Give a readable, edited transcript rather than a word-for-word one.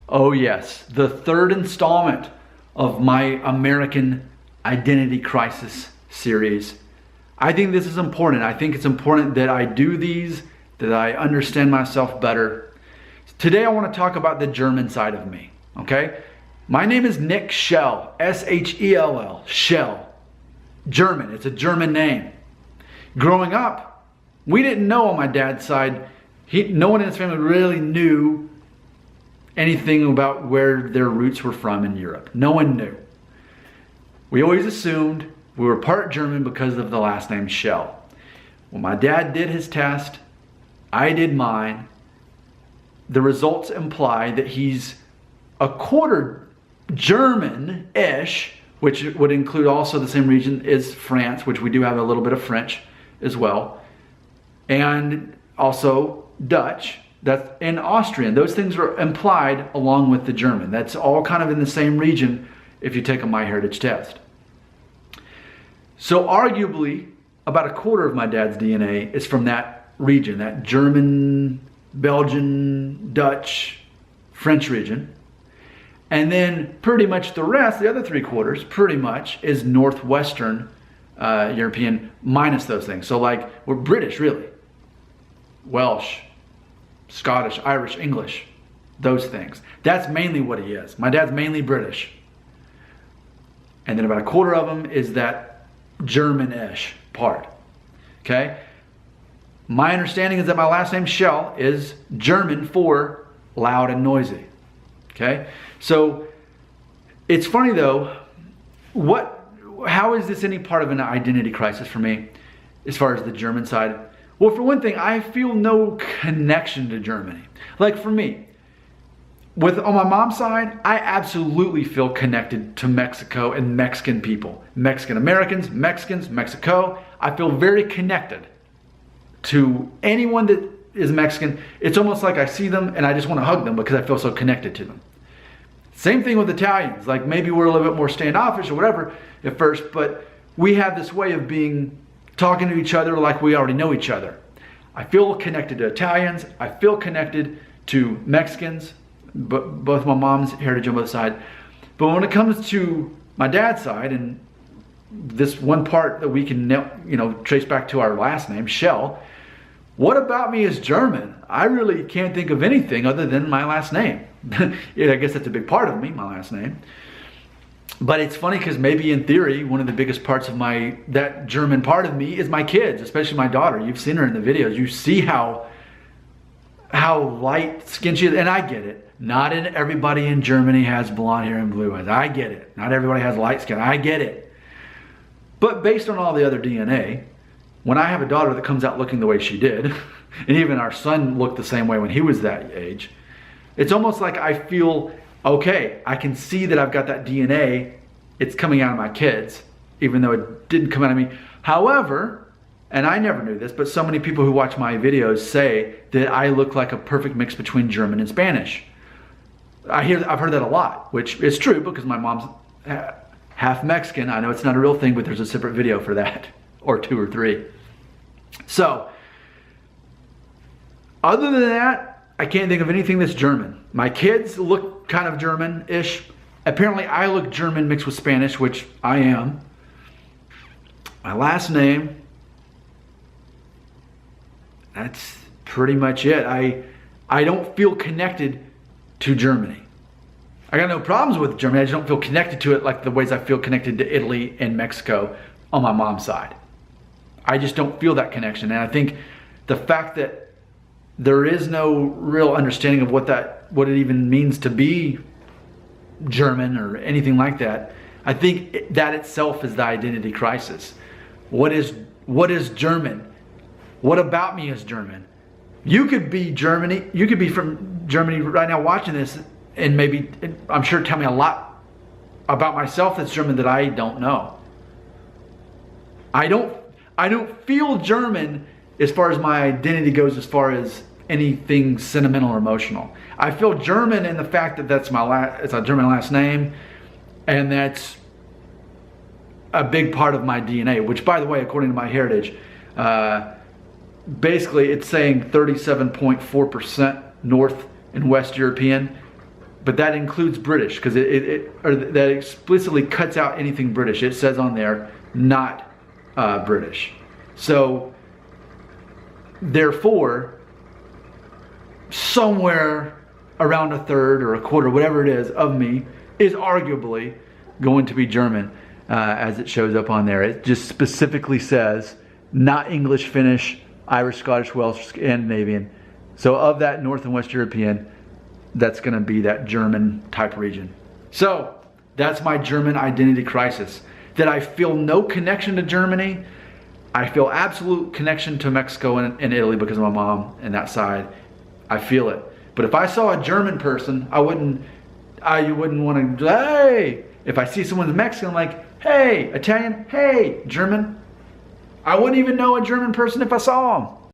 Oh yes, the third installment of my American Identity Crisis series. I think this is important. I think it's important that I do these, that I understand myself better. Today I want to talk about the German side of me, okay? My name is Nick Schell, S-H-E-L-L, Schell. German, it's a German name. Growing up, we didn't know on my dad's side, no one in his family really knew anything about where their roots were from in Europe. No one knew. We always assumed we were part German because of the last name Schell. When my dad did his test, I did mine. The results imply that he's a quarter German-ish, which would include also the same region as France, which we do have a little bit of French as well, and also Dutch, and Austrian. Those things are implied along with the German. That's all kind of in the same region if you take a MyHeritage test. So arguably, about a quarter of my dad's DNA is from that region, that German, Belgian, Dutch, French region. And then pretty much the rest, the other 3/4, pretty much is Northwestern European minus those things. So like we're British really. Welsh, Scottish, Irish, English, those things. That's mainly what he is. My dad's mainly British. And then about a quarter of him is that German-ish part, okay? My understanding is that my last name Schell is German for loud and noisy, okay? So it's funny though, how is this any part of an identity crisis for me as far as the German side? Well, for one thing, I feel no connection to Germany. Like for me, on my mom's side, I absolutely feel connected to Mexico and Mexican people. Mexican Americans, Mexicans, Mexico. I feel very connected to anyone that is Mexican. It's almost like I see them and I just want to hug them because I feel so connected to them. Same thing with Italians. Like maybe we're a little bit more standoffish or whatever at first, but we have this way of talking to each other like we already know each other. I feel connected to Italians. I feel connected to Mexicans, both my mom's heritage on both sides. But when it comes to my dad's side, and this one part that we can trace back to our last name, Schell, what about me is German? I really can't think of anything other than my last name. I guess that's a big part of me, my last name. But it's funny because maybe in theory, one of the biggest parts of that German part of me is my kids, especially my daughter. You've seen her in the videos. You see how light skinned she is. And I get it. Not everybody in Germany has blonde hair and blue eyes. I get it. Not everybody has light skin. I get it. But based on all the other DNA, when I have a daughter that comes out looking the way she did, and even our son looked the same way when he was that age, it's almost like I feel, okay, I can see that I've got that DNA. It's coming out of my kids, even though it didn't come out of me. However, and I never knew this, but so many people who watch my videos say that I look like a perfect mix between German and Spanish. I've heard that a lot, which is true because my mom's half Mexican. I know it's not a real thing, but there's a separate video for that, or 2 or 3. So, other than that, I can't think of anything that's German. My kids look kind of German-ish. Apparently, I look German mixed with Spanish, which I am. My last name, that's pretty much it. I don't feel connected to Germany. I got no problems with Germany. I just don't feel connected to it like the ways I feel connected to Italy and Mexico on my mom's side. I just don't feel that connection. And I think the fact that there is no real understanding of what it even means to be German or anything like that, I think that itself is the identity crisis. What is German? What about me is German? You could be from Germany right now watching this and maybe, I'm sure, tell me a lot about myself that's German that I don't know. I don't feel German as far as my identity goes, as far as anything sentimental or emotional. I feel German in the fact that it's a German last name, and that's a big part of my DNA, which, by the way, according to MyHeritage, basically it's saying 37.4% North and West European. but that includes British, because or that explicitly cuts out anything British. It says on there, not British. So, therefore, somewhere around a third or a quarter, whatever it is, of me is arguably going to be German, as it shows up on there. It just specifically says not English, Finnish, Irish, Scottish, Welsh, Scandinavian. So of that North and West European, that's going to be that German type region. So that's my German identity crisis. That I feel no connection to Germany. I feel absolute connection to Mexico and Italy because of my mom and that side. I feel it. But if I saw a German person, you wouldn't want to, hey. If I see someone's Mexican, I'm like, hey, Italian, hey, German. I wouldn't even know a German person if I saw them.